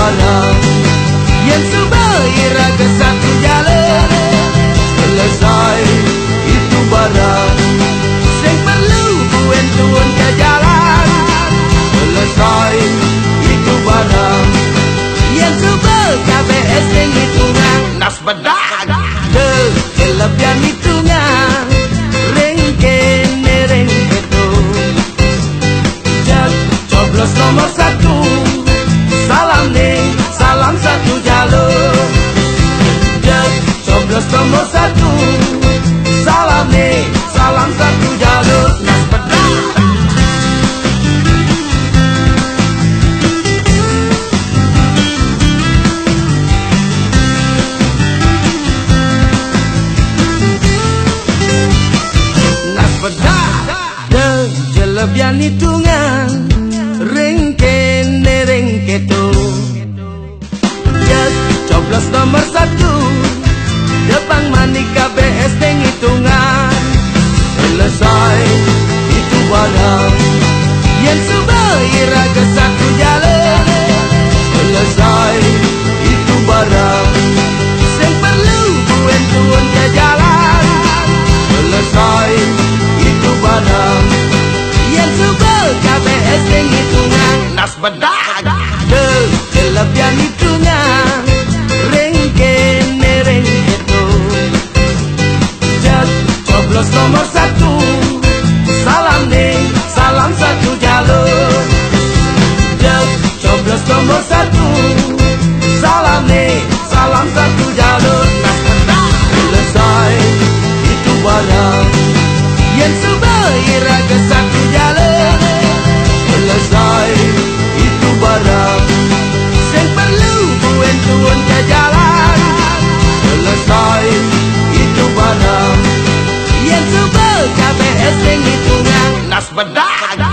barang yang sebaira ke satu jalan. Selesai itu barang sing perlu buen tuan ke jalan. Selesai itu barang yang sebel KBS yang hitungan nas bedak kelebihan hitungan rengkene rengketo jak coblos nomor satu salam nih salam satu jalur jak coblos nomor satu salam nih salam satu jalur nas bedak. Kelebihan hitungan rengkene rengketo jak coblos nomor satu depan manik KBS deng hitungan. Selesai itu barang yang sebaira ke satu jalan. Selesai itu barang yang perlu buen tuan ke jalan. Selesai itu barang yang sebel KBS yang hitungan nas bedak kelebihan hitungan rengkene rengketo jak coblos nomor satu salam nih salam satu jalur jak coblos nomor satu salam nih salam satu jalur nas bedak. Selesai itu barang yang sebaira ke satu jalan. Selesai itu barang yang perlu buen tuan ke jalan. Selesai itu barang yang sebel KBS yang hitungan nas bedak.